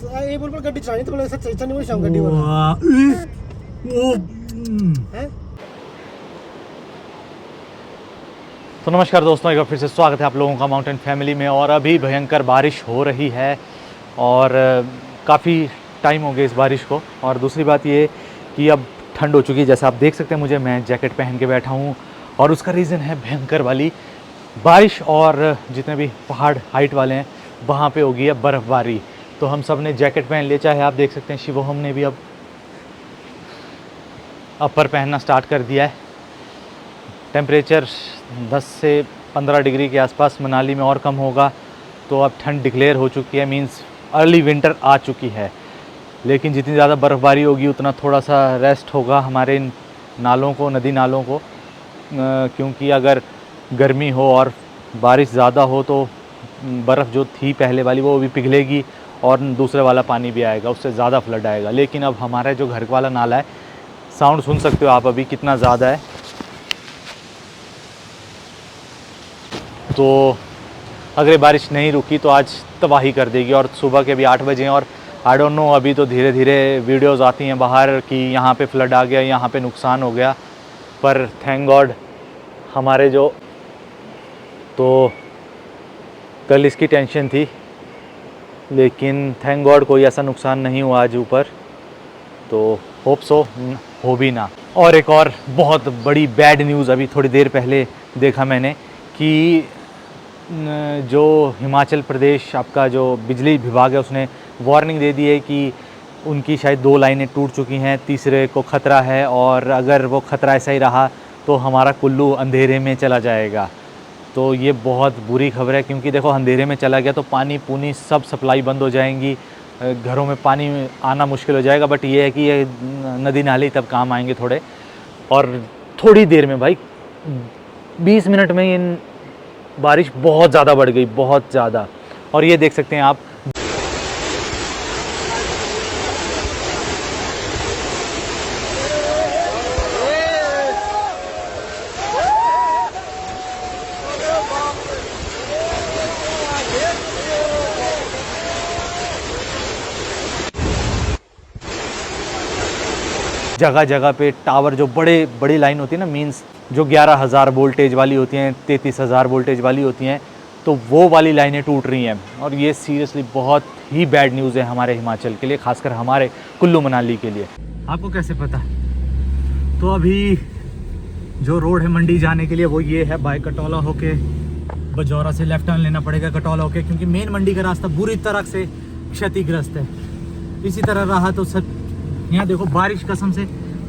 ये बिल्कुल गड्डी चलानी तो बोले सच्चा नहीं बोल शाम गड्डी वाला हैं। तो नमस्कार दोस्तों, एक बार फिर से स्वागत है आप लोगों का माउंटेन फैमिली में। और अभी भयंकर बारिश हो रही है और काफ़ी टाइम हो गया इस बारिश को। और दूसरी बात ये कि अब ठंड हो चुकी है, जैसा आप देख सकते हैं मुझे, मैं जैकेट पहन के बैठा हूँ और उसका रीज़न है भयंकर वाली बारिश। और जितने भी पहाड़ हाइट वाले हैं वहाँ पे होगी है बर्फ़बारी, तो हम सब ने जैकेट पहन लिया। चाहे आप देख सकते हैं शिवोहम ने भी अब अपर पहनना स्टार्ट कर दिया है। टेम्परेचर 10 से 15 डिग्री के आसपास मनाली में और कम होगा, तो अब ठंड डिक्लेयर हो चुकी है, मींस अर्ली विंटर आ चुकी है। लेकिन जितनी ज़्यादा बर्फ़बारी होगी उतना थोड़ा सा रेस्ट होगा हमारे नालों को, नदी नालों को, क्योंकि अगर गर्मी हो और बारिश ज़्यादा हो तो बर्फ़ जो थी पहले वाली वो भी पिघलेगी और दूसरे वाला पानी भी आएगा, उससे ज़्यादा फ्लड आएगा। लेकिन अब हमारा जो घर वाला नाला है, साउंड सुन सकते हो आप अभी कितना ज़्यादा है, तो अगर ये बारिश नहीं रुकी तो आज तबाही कर देगी। और सुबह के भी 8 बजे हैं और आई डोंट नो, अभी तो धीरे धीरे वीडियोस आती हैं बाहर कि यहाँ पे फ्लड आ गया, यहाँ पे नुकसान हो गया। पर थैंक गॉड हमारे जो, तो कल इसकी टेंशन थी, लेकिन थैंक गॉड कोई ऐसा नुकसान नहीं हुआ आज ऊपर, तो होप सो हो भी ना। और एक और बहुत बड़ी बैड न्यूज़ अभी थोड़ी देर पहले देखा मैंने कि जो हिमाचल प्रदेश आपका जो बिजली विभाग है उसने वार्निंग दे दी है कि उनकी शायद 2 लाइनें टूट चुकी हैं, तीसरे को ख़तरा है, और अगर वो ख़तरा ऐसा ही रहा तो हमारा कुल्लू अंधेरे में चला जाएगा। तो ये बहुत बुरी खबर है, क्योंकि देखो अंधेरे में चला गया तो पानी पूनी सब सप्लाई बंद हो जाएंगी, घरों में पानी आना मुश्किल हो जाएगा। बट ये है कि ये नदी नाले तब काम आएंगे थोड़े, और थोड़ी देर में भाई 20 मिनट में इन बारिश बहुत ज़्यादा बढ़ गई, बहुत ज़्यादा। और ये देख सकते हैं आप, जगह जगह पे टावर जो बड़ी लाइन होती है ना, मींस जो 11,000 वोल्टेज वाली होती हैं, 33,000 वोल्टेज वाली होती हैं, तो वो वाली लाइनें टूट रही हैं। और ये सीरियसली बहुत ही बैड न्यूज़ है हमारे हिमाचल के लिए, खासकर हमारे कुल्लू मनाली के लिए। आपको कैसे पता? तो अभी जो रोड है मंडी जाने के लिए वो ये है, बाय कटौला होके बजौरा से लेफ्ट टर्न लेना पड़ेगा कटौला होके, क्योंकि मेन मंडी का रास्ता बुरी तरह से क्षतिग्रस्त है। इसी तरह रहा तो सब यहाँ देखो, बारिश कसम से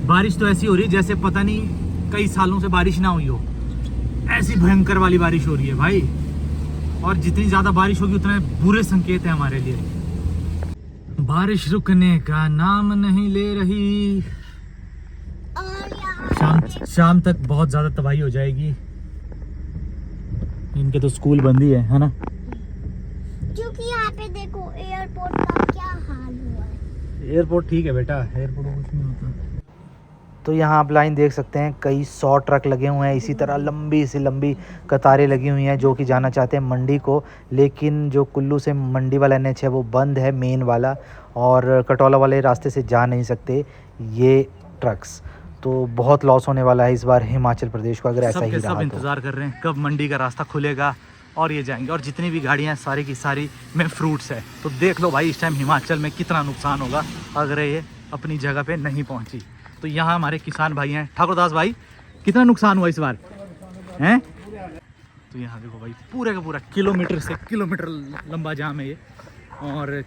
बारिश तो ऐसी हो रही है जैसे पता नहीं कई सालों से बारिश ना हुई हो, ऐसी भयंकर वाली बारिश हो रही है भाई। और जितनी ज़्यादा बारिश होगी उतने बुरे संकेत है हमारे लिए। बारिश रुकने का नाम नहीं ले रही, शाम तक बहुत ज़्यादा तबाही हो जाएगी। इनके तो स्कूल बंद ही है ना, क्योंकि यहाँ पे देखो एयरपोर्ट का क्या हाल हुआ है। एयरपोर्ट ठीक है बेटा, एयरपोर्ट कुछ नहीं होता। तो यहाँ आप लाइन देख सकते हैं, कई 100 ट्रक लगे हुए हैं, इसी तरह लंबी सी लंबी कतारें लगी हुई हैं जो कि जाना चाहते हैं मंडी को। लेकिन जो कुल्लू से मंडी वाला NH है वो बंद है, मेन वाला, और कटौला वाले रास्ते से जा नहीं सकते ये ट्रक्स। तो बहुत लॉस होने वाला है इस बार हिमाचल प्रदेश को, अगर ऐसा ही रहा। सब इंतज़ार कर रहे हैं कब मंडी का रास्ता खुलेगा और ये जाएंगे। और जितनी भी गाड़ियाँ हैं सारी की सारी में फ्रूट्स है, तो देख लो भाई इस टाइम हिमाचल में कितना नुकसान होगा अगर ये अपनी जगह पे नहीं पहुँची। तो यहाँ हमारे किसान भाई हैं, ठाकुरदास भाई, कितना नुकसान हुआ इस बार हैं? तो यहाँ देखो भाई, पूरे का पूरा किलोमीटर से किलोमीटर लंबा जाम है ये, और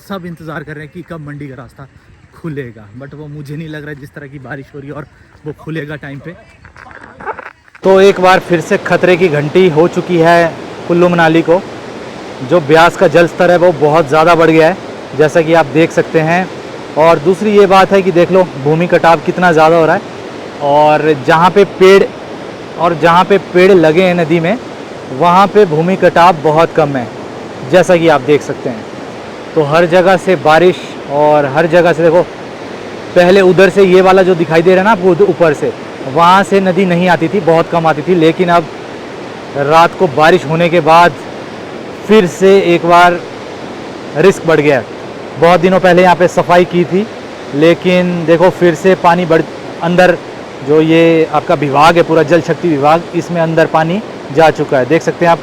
सब इंतज़ार कर रहे हैं कि कब मंडी का रास्ता खुलेगा। बट वो मुझे नहीं लग रहा है जिस तरह की बारिश हो रही है और वो खुलेगा टाइम पे। तो एक बार फिर से खतरे की घंटी हो चुकी है कुल्लू मनाली को। जो ब्यास का जल स्तर है वो बहुत ज़्यादा बढ़ गया है, जैसा कि आप देख सकते हैं। और दूसरी ये बात है कि देख लो भूमि कटाव कितना ज़्यादा हो रहा है, और जहाँ पे पेड़ लगे हैं नदी में वहाँ पे भूमि कटाव बहुत कम है, जैसा कि आप देख सकते हैं। तो हर जगह से बारिश, और हर जगह से देखो, पहले उधर से ये वाला जो दिखाई दे रहा है ना ऊपर से, वहाँ से नदी नहीं आती थी, बहुत कम आती थी। लेकिन अब रात को बारिश होने के बाद फिर से एक बार रिस्क बढ़ गया बहुत दिनों पहले यहाँ पे सफाई की थी, लेकिन देखो फिर से पानी बढ़ अंदर, जो ये आपका विभाग है पूरा जल शक्ति विभाग, इसमें अंदर पानी जा चुका है। देख सकते हैं आप,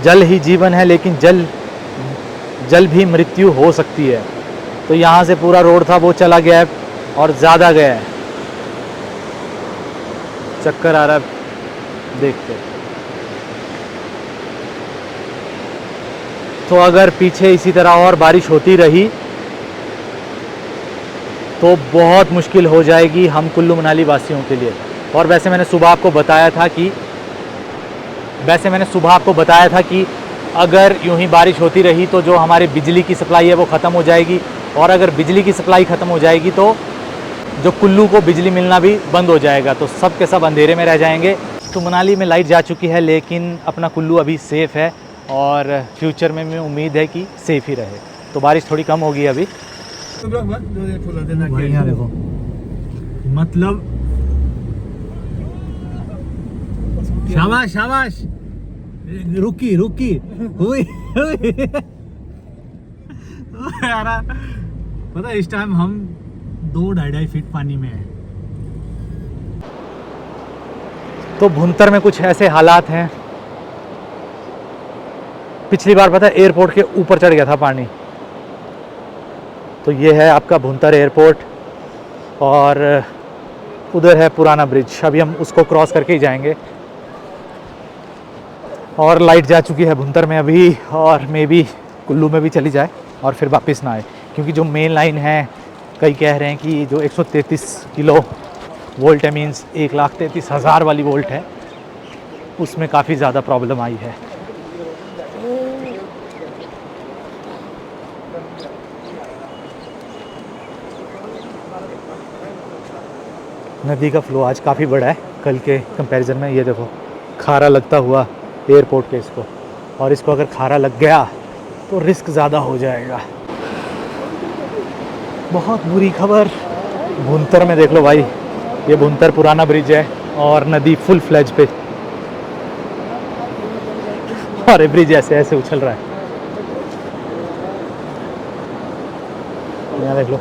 जल ही जीवन है, लेकिन जल भी मृत्यु हो सकती है। तो यहाँ से पूरा रोड था वो चला गया है और ज़्यादा गया है। चक्कर आ रहा है देखते। तो अगर पीछे इसी तरह और बारिश होती रही तो बहुत मुश्किल हो जाएगी हम कुल्लू मनाली वासियों के लिए। और वैसे मैंने सुबह आपको बताया था कि अगर यूं ही बारिश होती रही तो जो हमारी बिजली की सप्लाई है वो ख़त्म हो जाएगी, और अगर बिजली की सप्लाई ख़त्म हो जाएगी तो जो कुल्लू को बिजली मिलना भी बंद हो जाएगा, तो सब के सब अंधेरे में रह जाएंगे। तो मनाली में लाइट जा चुकी है, लेकिन अपना कुल्लू अभी सेफ़ है और फ्यूचर में मैं उम्मीद है कि सेफ़ ही रहे। तो बारिश थोड़ी कम होगी अभी। बढ़िया देखो, मतलब शाबाश शाबाश, रुकी हुई यार, पता है इस टाइम हम 2-2.5 फीट पानी में है। तो भुंतर में कुछ ऐसे हालात हैं। पिछली बार पता है एयरपोर्ट के ऊपर चढ़ गया था पानी। तो ये है आपका भुंतर एयरपोर्ट और उधर है पुराना ब्रिज। अभी हम उसको क्रॉस करके ही जाएंगे। और लाइट जा चुकी है भुंतर में अभी, और मे बी कुल्लू में भी चली जाए और फिर वापस ना आए, क्योंकि जो मेन लाइन है, कई कह रहे हैं कि जो 133 किलो वोल्ट है, मीन्स 1,33,000 वाली वोल्ट है, उसमें काफ़ी ज़्यादा प्रॉब्लम आई है। नदी का फ्लो आज काफ़ी बड़ा है कल के कंपैरिजन में। ये देखो खारा लगता हुआ एयरपोर्ट के इसको, और इसको अगर खारा लग गया तो रिस्क ज़्यादा हो जाएगा। बहुत बुरी खबर भुंतर में, देख लो भाई, ये भुंतर पुराना ब्रिज है और नदी फुल फ्लैज पे, और ये ब्रिज ऐसे ऐसे उछल रहा है। यहाँ देख लो,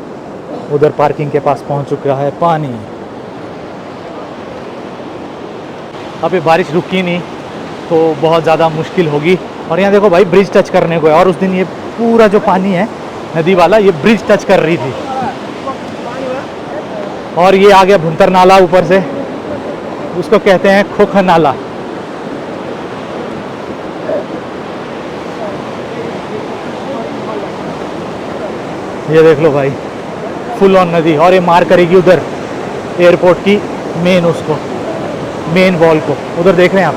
उधर पार्किंग के पास पहुंच चुका है पानी। अभी बारिश रुकी नहीं तो बहुत ज़्यादा मुश्किल होगी। और यहाँ देखो भाई, ब्रिज टच करने को है, और उस दिन ये पूरा जो पानी है नदी वाला, ये ब्रिज टच कर रही थी। और ये आ गया भुंतर नाला ऊपर से, उसको कहते हैं खोखा नाला। ये देख लो भाई, फुल ऑन नदी, और ये मार करेगी उधर एयरपोर्ट की मेन वॉल को। उधर देख रहे हैं आप,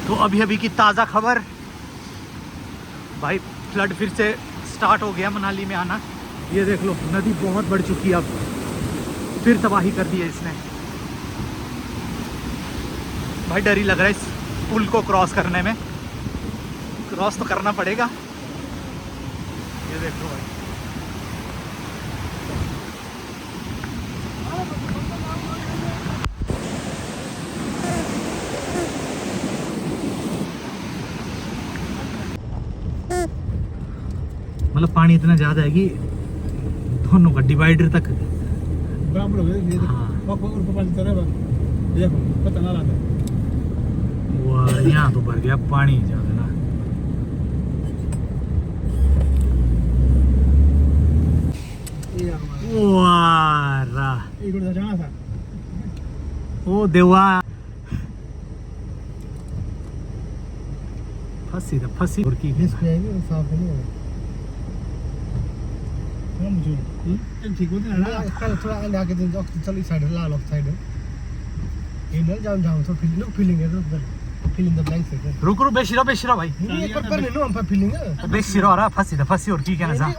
तो अभी की ताज़ा खबर भाई, फ्लड फिर से स्टार्ट हो गया मनाली में आना। ये देख लो, नदी बहुत बढ़ चुकी है, अब फिर तबाही कर दी है इसने। भाई डर ही लग रहा है इस पुल को क्रॉस करने में। क्रॉस तो करना पड़ेगा। ये देख लो भाई, मतलब पानी इतना ज़्यादा है कि दोनों का डिवाइडर तक बराबर हो गया। ये देखो ऊपर पानी चल रहा है, देखो पता ना लगा। वाह, यहाँ तो भर गया पानी ज़्यादा ना। वाह, एक उधर जाना था। ओ देवा, फंसी और की इस पे आएंगे साफ नहीं होगा। हम जो ठीक होते हैं ना, कल थोड़ा अंदर आके दिन ऑक्सीजन चली साइड लाल ऑफ साइड इधर जाम तो फीलिंग है, फीलिंग द ब्लैंक से रुक बेशिरो भाई, नहीं एक बार नो हम फीलिंग है बेशिरो आ रहा, फंसी और की कहना सा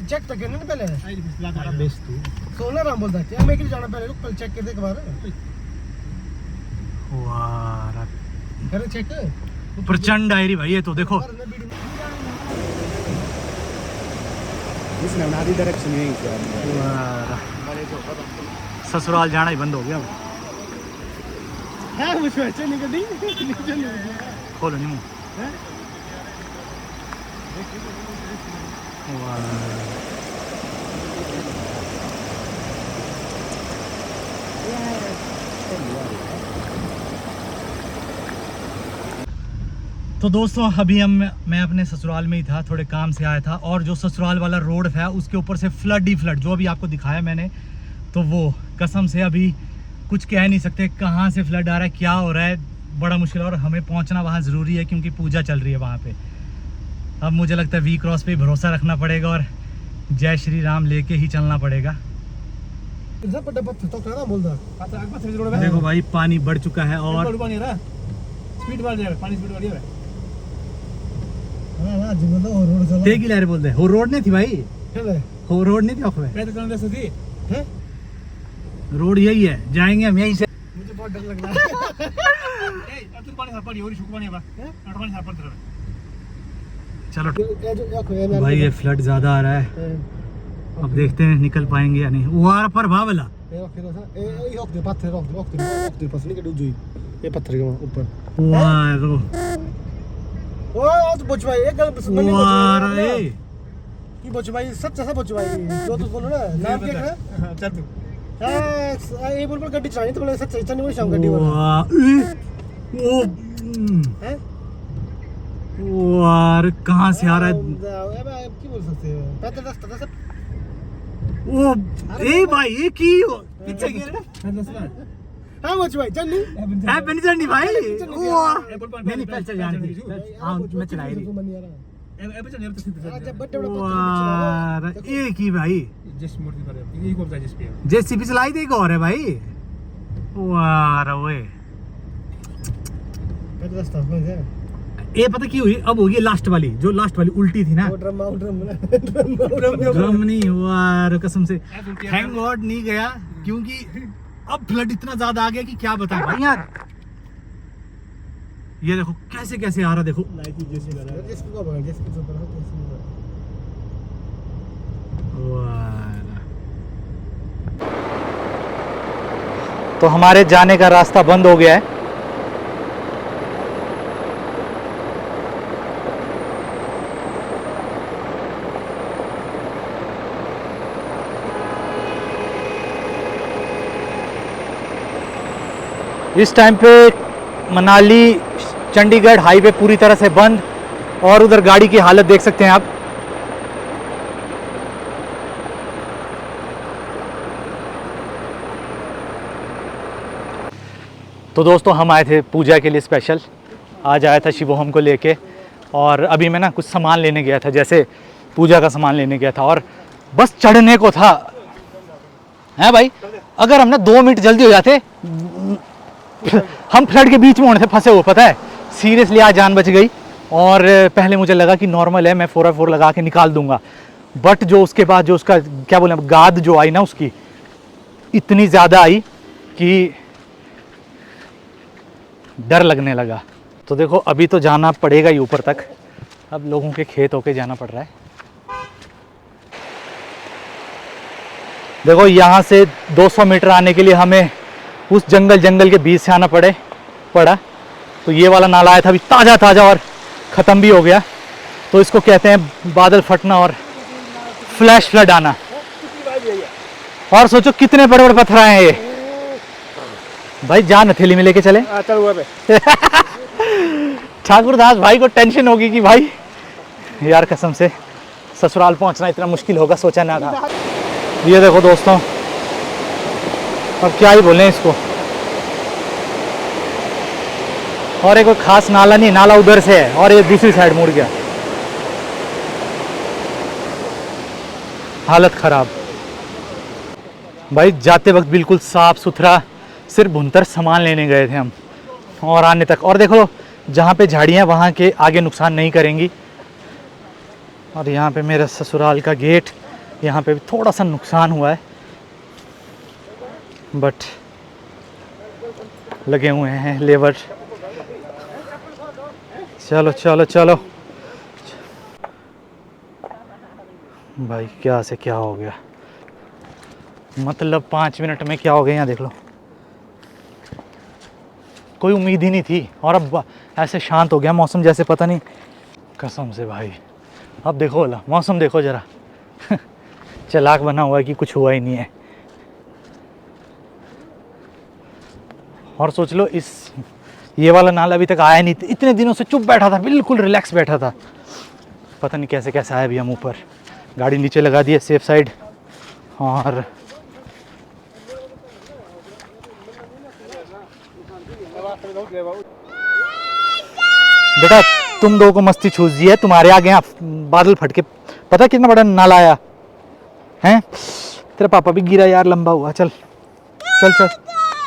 चेक तो करना पहले है। बेस तू सोना राम बोलता है, मैं के जाना पहले, रुक पहले चेक कर दे एक बार। वाह, अरे चेक प्रचंड डायरी भाई, ये तो देखो इसने आधी डायरेक्शन यही किया। ससुराल जाना ही बंद हो गया। हाँ मुझे अच्छा नहीं कभी खोलो नहीं मुँह। तो दोस्तों अभी मैं अपने ससुराल में ही था, थोड़े काम से आया था, और जो ससुराल वाला रोड था उसके ऊपर से फ्लड ही फ्लड, जो अभी आपको दिखाया मैंने, तो वो कसम से अभी कुछ कह नहीं सकते कहाँ से फ्लड आ रहा है, क्या हो रहा है, बड़ा मुश्किल है। और हमें पहुँचना वहाँ ज़रूरी है क्योंकि पूजा चल रही है वहाँ पे। अब मुझे लगता है वी क्रॉस पे भरोसा रखना पड़ेगा और जय श्री राम लेके ही चलना पड़ेगा। देखो भाई पानी बढ़ चुका है और स्पीड बढ़ जाएगा, पानी स्पीड बढ़ जाएगा। तेगी लहर बोलते हैं, हो रोड नहीं थी भाई, हो रोड नहीं थी ऑफ में, रोड यही है, जाएंगे हम यहीं से। मुझे बहुत डर लग रहा है। चलो भाई ये फ्लड ज्यादा आ रहा है, अब देखते हैं निकल पाएंगे या नहीं। वो आ पर भावला पत्थर के ऊपर सच जो तो बोलो ना नाम क्या है चतु। ये बोल गड्डी चलानी तो बोले सच इच्छा नहीं शाम गड्डी वाला हैं यार कहाँ से आ रहा है क्या बोल सकते हैं पैदल रास्ता था सब। ओ ए भाई ये की पीछे गिर रहा। हां बच भाई चल नहीं है बनी चढ़नी भाई। नहीं पहले चल जाने दे। हां मैं चलाई रही एक ही भाई जेसीबी चलाई दे और है भाई। वाह ओए ये पता क्यों हुई, अब होगी लास्ट वाली, जो लास्ट वाली उल्टी थी ना, ड्रम नहीं हुआ कसम से, थैंक गॉड नहीं गया क्योंकि अब फ्लड इतना ज्यादा आ गया कि क्या बताएं भाई यार। ये देखो कैसे कैसे आ रहा, देखो तो हमारे जाने का रास्ता बंद हो गया है। इस टाइम पे मनाली चंडीगढ़ हाईवे पूरी तरह से बंद, और उधर गाड़ी की हालत देख सकते हैं आप। तो दोस्तों हम आए थे पूजा के लिए स्पेशल, आज आया था शिवोहम को लेके, और अभी मैं ना कुछ सामान लेने गया था, जैसे पूजा का सामान लेने गया था, और बस चढ़ने को था है भाई। अगर हम ना 2 मिनट जल्दी हो जाते हम फ्लड के बीच में होने थे फंसे हुए, पता है सीरियसली आज जान बच गई। और पहले मुझे लगा कि नॉर्मल है, मैं 4x4 लगा के निकाल दूंगा, बट जो उसके बाद जो उसका क्या बोले गाद जो आई ना उसकी इतनी ज़्यादा आई कि डर लगने लगा। तो देखो अभी तो जाना पड़ेगा ही ऊपर तक, अब लोगों के खेत होके जाना पड़ रहा है। देखो यहाँ से 200 मीटर आने के लिए हमें उस जंगल के बीच से आना पड़ा। तो ये वाला नाला आया था अभी ताज़ा और ख़त्म भी हो गया, तो इसको कहते हैं बादल फटना और फ्लैश फ्लड आना। और सोचो कितने बड़े बड़े पत्थर आए हैं ये भाई, जान हथेली में लेके चले। ठाकुरदास भाई को टेंशन होगी कि भाई यार कसम से ससुराल पहुंचना इतना मुश्किल होगा, सोचा ना था। ये देखो दोस्तों, अब क्या ही बोलें इसको। और एक खास नाला नहीं, नाला उधर से है और ये दूसरी साइड मुड़ गया, हालत खराब भाई। जाते वक्त बिल्कुल साफ सुथरा, सिर्फ भुंतर सामान लेने गए थे हम, और आने तक। और देखो जहाँ पे झाड़ियाँ वहाँ के आगे नुकसान नहीं करेंगी। और यहाँ पे मेरा ससुराल का गेट, यहाँ पे भी थोड़ा सा नुकसान हुआ है, बट लगे हुए हैं लेबर। चलो चलो चलो भाई क्या से क्या हो गया, मतलब 5 मिनट में क्या हो गया यहाँ देख लो। कोई उम्मीद ही नहीं थी और अब ऐसे शांत हो गया मौसम, जैसे पता नहीं, कसम से भाई। अब देखो वाला मौसम देखो ज़रा चालाक बना हुआ है कि कुछ हुआ ही नहीं है। और सोच लो ये वाला नाला अभी तक आया नहीं, इतने दिनों से चुप बैठा था, बिल्कुल रिलैक्स बैठा था, पता नहीं कैसे कैसे आया अभी हम ऊपर। गाड़ी नीचे लगा दी है सेफ साइड। और बेटा तुम दो को मस्ती छूट दी है, तुम्हारे आगे यहाँ बादल फट के पता कितना बड़ा नाला आया है। तेरा पापा भी गिरा यार, लंबा हुआ। चल चल चल,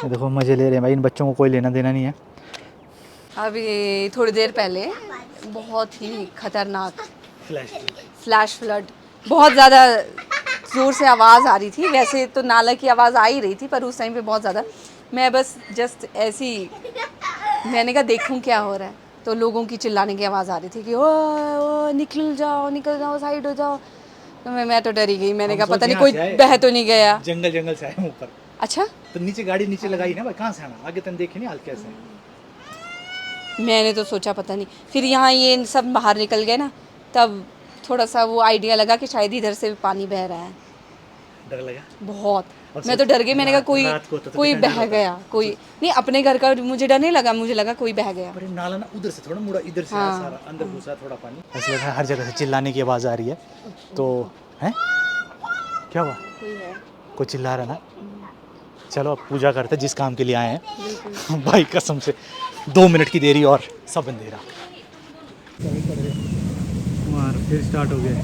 ये देखो मजे ले रहे हैं भाई, इन बच्चों को कोई लेना देना नहीं है। अभी थोड़ी देर पहले बहुत ही खतरनाक फ्लैश फ्लड, बहुत ज़्यादा ज़ोर से आवाज़ आ रही थी। वैसे तो नाला की आवाज़ आ ही रही थी, पर उस टाइम पे बहुत ज़्यादा, मैं बस जस्ट ऐसी, मैंने कहा देखूं क्या हो रहा है, तो लोगों की चिल्लाने की आवाज़ आ रही थी कि ओ निकल जाओ साइड हो जाओ। तो मैं तो डरी गई, मैंने कहा पता नहीं कोई बह तो नहीं गया। जंगल से आए ऊपर। अच्छा, तो नीचे गाड़ी नीचे लगाई ना भाई, कहाँ से आना, आगे तक देखे नहीं हाल कैसे। मैंने तो सोचा पता नहीं, फिर यहाँ ये सब बाहर निकल गए ना, तब थोड़ा सा वो आइडिया लगा कि शायद इधर से भी पानी बह रहा है। डर लगा बहुत, मैं तो डर गई, मैंने कहा कोई बह गया, कोई नहीं, अपने घर का मुझे डर नहीं लगा, मुझे लगा कोई बह गया। पर नाला ना उधर से थोड़ा मुड़ा, इधर से सारा अंदर घुसा थोड़ा पानी। ऐसा लग रहा है हर जगह से चिल्लाने की आवाज़ आ रही है। तो है क्या हुआ, कोई चिल्ला रहा ना। चलो अब पूजा करते जिस काम के लिए आए हैं भाई, कसम से 2 मिनट की देरी और सब अंधेरा। फिर स्टार्ट हो गया।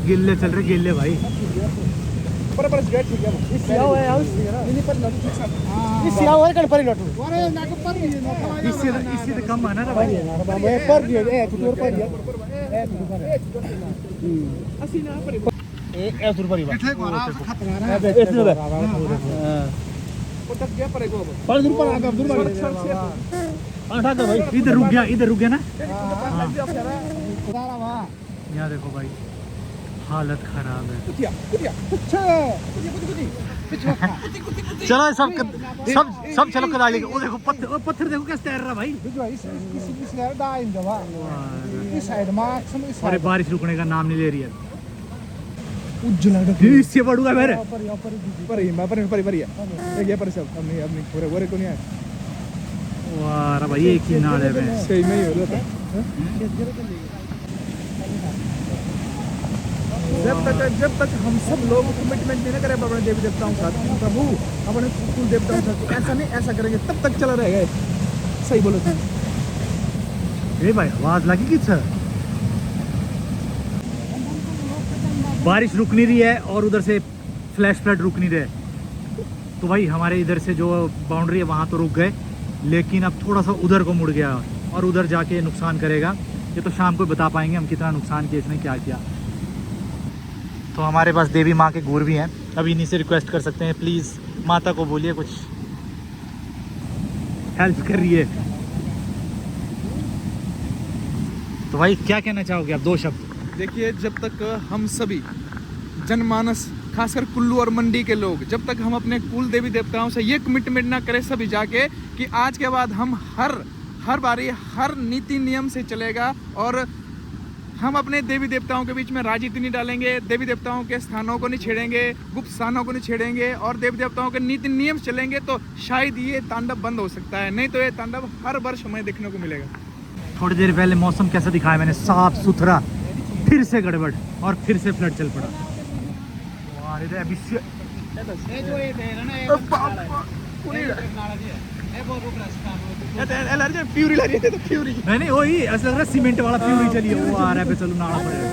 गिल्ले चल रहे, गिल्ले भाई। इससे तो कम आना ना भाई। इधर रुक गया ना। यहाँ देखो भाई, हालत खराब है। चलो सब चलो कदाली। वो देखो पत्थर देखो कैसे तैर रहा भाई। अरे बारिश रुकने का नाम नहीं ले रही है। इससे बढ़ूंगा मेरे वाह भाई, एक ही नाले में सही में ही हो रहा था। जब तक हम सब लोग कमिटमेंट नहीं करें अपने देवी देवताओं के साथ, प्रभु अपने कुल देवताओं के साथ ऐसा नहीं ऐसा करेंगे, तब तक चला रहेगा। सही बोलो तुम। भाई आवाज लगी कि बारिश रुक नहीं रही है और उधर से फ्लैश फ्लड रुक नहीं रहे। तो भाई हमारे इधर से जो बाउंड्री है वहाँ तो रुक गए, लेकिन अब थोड़ा सा उधर को मुड़ गया और उधर जाके नुकसान करेगा। ये तो शाम को बता पाएंगे हम कितना नुकसान किया, इसने क्या किया। तो हमारे पास देवी माँ के गुर भी हैं, अब इन्हीं से रिक्वेस्ट कर सकते हैं, प्लीज़ माता को बोलिए कुछ हेल्प कर रही है। तो भाई क्या कहना चाहोगे आप, 2 शब्द। देखिए, जब तक हम सभी जनमानस, खासकर कुल्लू और मंडी के लोग, जब तक हम अपने कुल देवी देवताओं से ये कमिटमेंट ना करें सभी जाके कि आज के बाद हम हर बारी हर नीति नियम से चलेगा और हम अपने देवी देवताओं के बीच में राजनीति नहीं डालेंगे, देवी देवताओं के स्थानों को नहीं छेड़ेंगे, गुप्त स्थानों को नहीं छेड़ेंगे और देवी देवताओं के नीति नियम चलेंगे, तो शायद ये तांडव बंद हो सकता है। नहीं तो ये तांडव हर वर्ष हमें देखने को मिलेगा। थोड़ी देर पहले मौसम कैसा दिखाया मैंने, साफ सुथरा, फिर से गड़बड़ और फिर से फ्लड चल पड़ा। नहीं वही ऐसा लग रहा है सीमेंट वाला प्यूरी चली है, वो आ रहा है, चलो नाला पड़ेगा।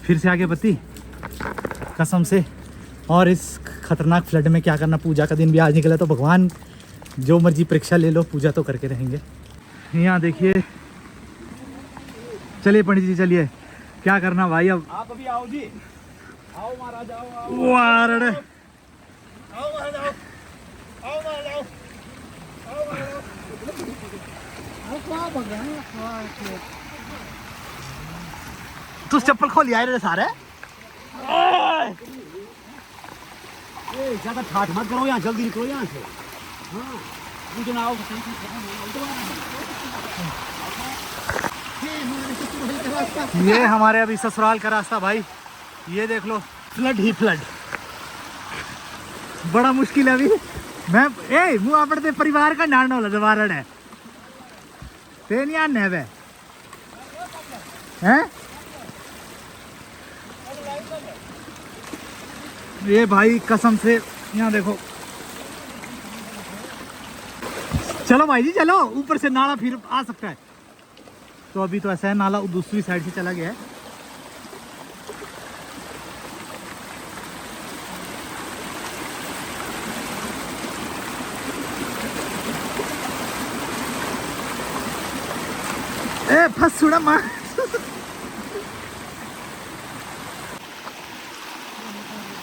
फिर से आ गया बत्ती, कसम से। और इस खतरनाक फ्लड में क्या करना, पूजा का दिन भी आज निकला, तो भगवान जो मर्जी परीक्षा ले लो, पूजा तो करके रहेंगे। यहाँ देखिए, चलिए पंडित जी चलिए, क्या करना भाई अब। आप अभी आओ जी, आओ महाराज आओ। आओ महाराज आओ, आओ महाराज आओ, आओ महाराज आओ। आओ क्या बगा है? तू चप्पल खोल यार रे सारे। ज्यादा ठाठ मत करो, यहाँ जल्दी निकलो यहाँ से। हाँ मुझे ना आओ। ये हमारे अभी ससुराल का रास्ता भाई, ये देख लो फ्लड ही फ्लड, बड़ा मुश्किल है अभी। मैं मुँह अपने परिवार का नाना वाला दोबारा है ते नहीं आने वे हैं। ये भाई कसम से यहाँ देखो, चलो भाई जी चलो, ऊपर से नाला फिर आ सकता है। तो अभी तो ऐसा है, नाला दूसरी साइड से चला गया है। ए फंस छुड़ा मार।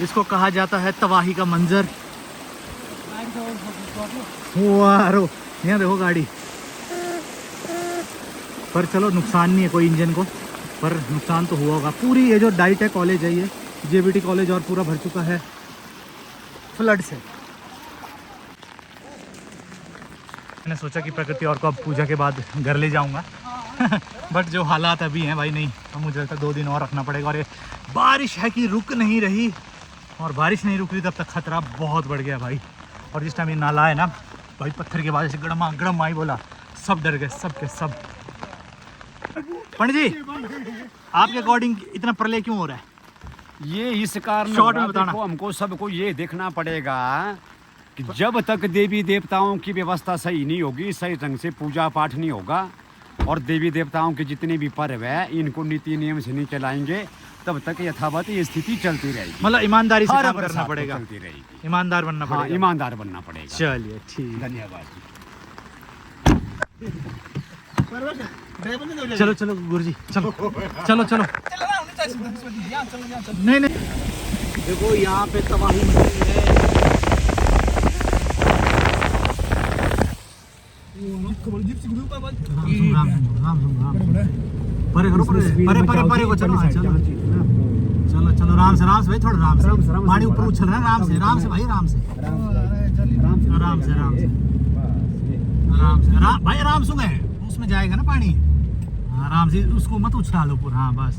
इसको कहा जाता है तबाही का मंजर। वारो यहाँ देखो गाड़ी, पर चलो नुकसान नहीं है कोई इंजन को, पर नुकसान तो हुआ होगा। पूरी ये जो डाइट है कॉलेज है, ये जेबीटी कॉलेज, और पूरा भर चुका है फ्लड से। मैंने सोचा कि प्रकृति और को अब पूजा के बाद घर ले जाऊंगा बट जो हालात अभी हैं भाई, नहीं, अब मुझे लगता है 2 दिन और रखना पड़ेगा। और ये बारिश है कि रुक नहीं रही, और बारिश नहीं रुक रही तब तक खतरा बहुत बढ़ गया भाई। और जिस टाइम ये नाला है ना भाई, पत्थर के बाद ऐसे गड़मा गड़म आई बोला, सब डर गए, सब के सब। पंडित जी आपके अकॉर्डिंग इतना प्रलय क्यों हो रहा है? ये इस कारण शॉर्ट में बताना। देखो, हमको सबको ये देखना पड़ेगा कि जब तक देवी देवताओं की व्यवस्था सही नहीं होगी, सही ढंग से पूजा पाठ नहीं होगा, और देवी देवताओं के जितने भी पर्व है इनको नीति नियम से नहीं चलाएंगे, तब तक यथावत ये स्थिति चलती रहेगी। मतलब ईमानदारी से हर काम बरसात करना को पड़ेगा, चलती रहेगी। ईमानदार बनना हाँ, पड़ेगा। ईमानदार बनना पड़ेगा। चलिए ठीक, धन्यवाद जी। चलो चलो गुरुजी, चलो चलो चलो। नहीं नहीं, देखो यहाँ पे तबाही मची है। परे करो, परे परे परे को चलो, हाँ, चलो चलो चलो, राम से भाई, थोड़ा राम से। पानी ऊपर उछल रहा है, राम से भाई, राम से आराम से भाई, आराम से गए, उसमें जाएगा ना पानी, आराम से, उसको मत उछालो पूरा। हाँ बस,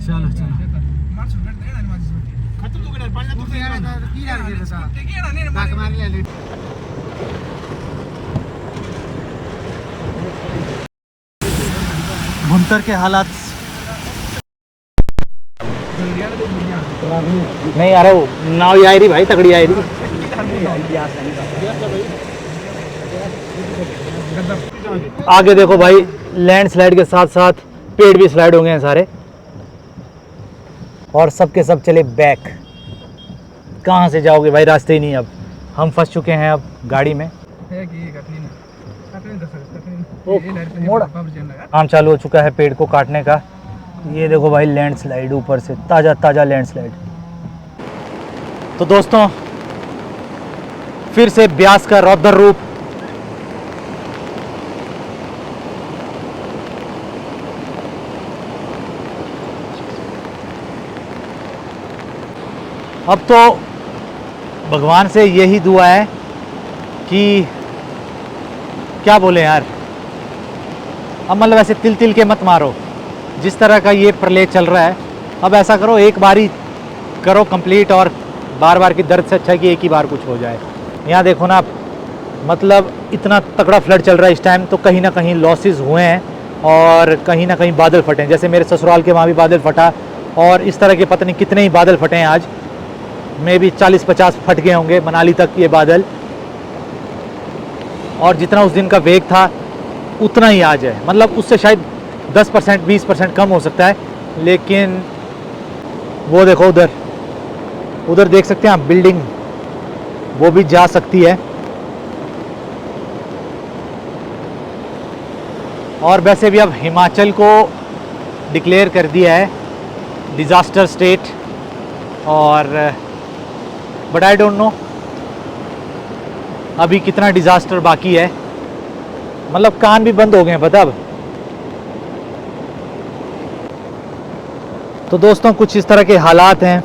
चलो चलो। भुंतर के हालात नहीं आ रहा, वो नाव ही आ रही भाई, तगड़ी आ रही। आगे देखो भाई, लैंडस्लाइड के साथ साथ पेड़ भी स्लाइड हो गए हैं सारे, और सब के सब चले बैक। कहाँ से जाओगे भाई, रास्ते ही नहीं। अब हम फंस चुके हैं अब गाड़ी में। काम चालू हो चुका है पेड़ को काटने का। ये देखो भाई, लैंडस्लाइड ऊपर से, ताज़ा ताज़ा लैंडस्लाइड। तो दोस्तों, फिर से ब्यास का रौद्र रूप। अब तो भगवान से यही दुआ है कि क्या बोले यार, अब मतलब ऐसे तिल तिल के मत मारो। जिस तरह का ये प्रलय चल रहा है, अब ऐसा करो, एक बार ही करो कंप्लीट, और बार बार की दर्द से अच्छा है कि एक ही बार कुछ हो जाए। यहाँ देखो ना, मतलब इतना तगड़ा फ्लड चल रहा है इस टाइम, तो कहीं ना कहीं लॉसेस हुए हैं, और कहीं ना कहीं बादल फटे हैं। जैसे मेरे ससुराल के वहाँ भी बादल फटा, और इस तरह के पता नहीं कितने ही बादल फटे हैं आज, में भी 40-50 फट गए होंगे मनाली तक ये बादल। और जितना उस दिन का वेग था उतना ही आज है, मतलब उससे शायद 10% 20% कम हो सकता है। लेकिन वो देखो, उधर देख सकते हैं आप, बिल्डिंग वो भी जा सकती है। और वैसे भी अब हिमाचल को डिक्लेयर कर दिया है डिज़ास्टर स्टेट, और बट आई डोंट नो अभी कितना डिज़ास्टर बाकी है, मतलब कान भी बंद हो गए हैं पता अब। तो दोस्तों कुछ इस तरह के हालात हैं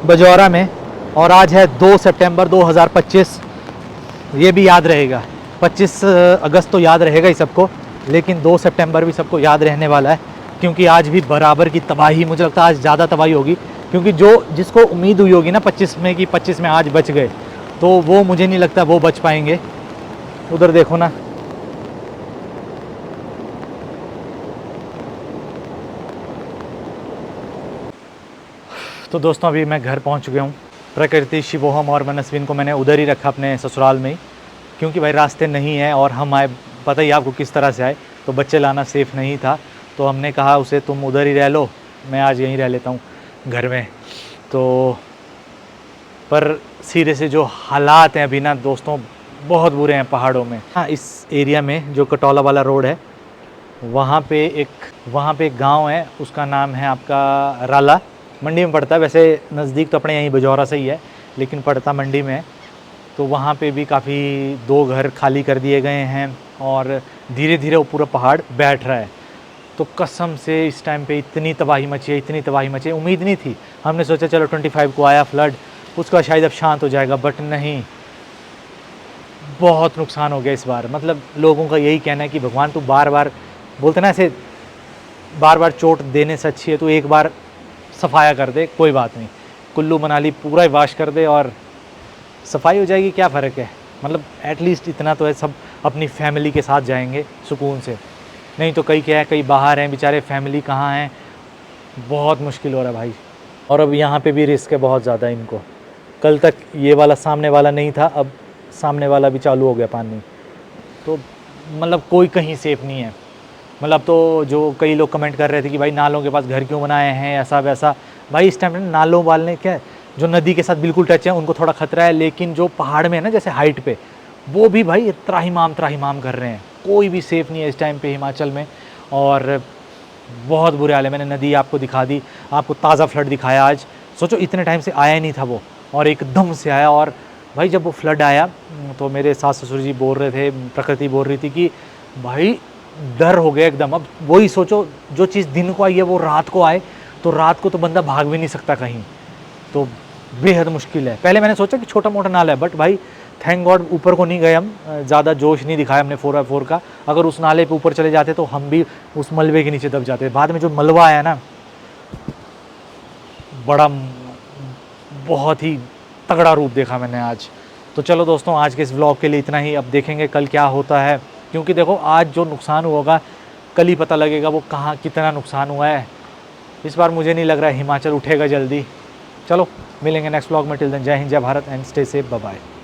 बजौरा में। और आज है 2 सितंबर 2025। ये भी याद रहेगा, 25 अगस्त तो याद रहेगा ही सबको, लेकिन 2 सितंबर भी सबको याद रहने वाला है, क्योंकि आज भी बराबर की तबाही, मुझे लगता है आज ज़्यादा तबाही होगी, क्योंकि जो जिसको उम्मीद हुई होगी ना 25 में कि 25 में आज बच गए, तो वो मुझे नहीं लगता वो बच पाएंगे। उधर देखो ना, तो दोस्तों अभी मैं घर पहुंच चुका हूं। प्रकृति, शिवोहम और मनस्विन को मैंने उधर ही रखा अपने ससुराल में ही, क्योंकि भाई रास्ते नहीं है और हम आए पता ही आपको किस तरह से आए, तो बच्चे लाना सेफ़ नहीं था। तो हमने कहा उसे तुम उधर ही रह लो, मैं आज यहीं रह लेता हूँ घर में। तो पर सिरे से जो हालात हैं अभी ना दोस्तों बहुत बुरे हैं पहाड़ों में। हाँ, इस एरिया में जो कटौला वाला रोड है वहाँ पे एक गांव है, उसका नाम है आपका राला, मंडी में पड़ता है। वैसे नज़दीक तो अपने यहीं बजौरा से ही है, लेकिन पड़ता मंडी में है। तो वहाँ पे भी काफ़ी 2 घर खाली कर दिए गए हैं और धीरे धीरे वो पूरा पहाड़ बैठ रहा है। तो कसम से इस टाइम पे इतनी तबाही मची है, उम्मीद नहीं थी। हमने सोचा चलो 25 को आया फ्लड, उसका शायद अब शांत हो जाएगा, बट नहीं, बहुत नुकसान हो गया इस बार। मतलब लोगों का यही कहना है कि भगवान तू बार बार बोलते ना ऐसे, बार बार चोट देने से अच्छी है तो एक बार सफाया कर दे, कोई बात नहीं, कुल्लू मनाली पूरा ही वाश कर दे और सफाई हो जाएगी, क्या फ़र्क है। मतलब एटलीस्ट इतना तो है, सब अपनी फैमिली के साथ जाएंगे सुकून से। नहीं तो कई क्या है, कई बाहर हैं बेचारे, फैमिली कहाँ हैं, बहुत मुश्किल हो रहा है भाई। और अब यहाँ पे भी रिस्क है बहुत ज़्यादा इनको। कल तक ये वाला सामने वाला नहीं था, अब सामने वाला भी चालू हो गया पानी। तो मतलब कोई कहीं सेफ़ नहीं है। मतलब तो जो कई लोग कमेंट कर रहे थे कि भाई नालों के पास घर क्यों बनाए हैं, ऐसा वैसा। भाई इस टाइम में नालों वाले क्या है, जो नदी के साथ बिल्कुल टच है उनको थोड़ा खतरा है, लेकिन जो पहाड़ में है ना जैसे हाइट पे, वो भी भाई त्राहिमाम कर रहे हैं। कोई भी सेफ़ नहीं है इस टाइम पे हिमाचल में, और बहुत बुरे हाल है। मैंने नदी आपको दिखा दी, आपको ताज़ा फ्लड दिखाया आज। सोचो इतने टाइम से आया नहीं था वो, और एकदम से आया। और भाई जब वो फ्लड आया तो मेरे सास ससुर जी बोल रहे थे, प्रकृति बोल रही थी कि भाई डर हो गया एकदम। अब वही सोचो, जो चीज़ दिन को आई है वो रात को आए, तो रात को तो बंदा भाग भी नहीं सकता कहीं, तो बेहद मुश्किल है। पहले मैंने सोचा कि छोटा मोटा नाला है, बट भाई थैंक गॉड ऊपर को नहीं गए हम, ज़्यादा जोश नहीं दिखाया हमने 4x4 का। अगर उस नाले पे ऊपर चले जाते तो हम भी उस मलबे के नीचे दब जाते। बाद में जो मलबा आया ना, बड़ा बहुत ही तगड़ा रूप देखा मैंने आज। तो चलो दोस्तों, आज के इस व्लॉग के लिए इतना ही। अब देखेंगे कल क्या होता है, क्योंकि देखो आज जो नुकसान होगा कल ही पता लगेगा वो कहाँ कितना नुकसान हुआ है। इस बार मुझे नहीं लग रहा है हिमाचल उठेगा जल्दी। चलो मिलेंगे नेक्स्ट व्लॉग में। टिल देन जय हिंद, जय Bharat and stay safe, bye bye.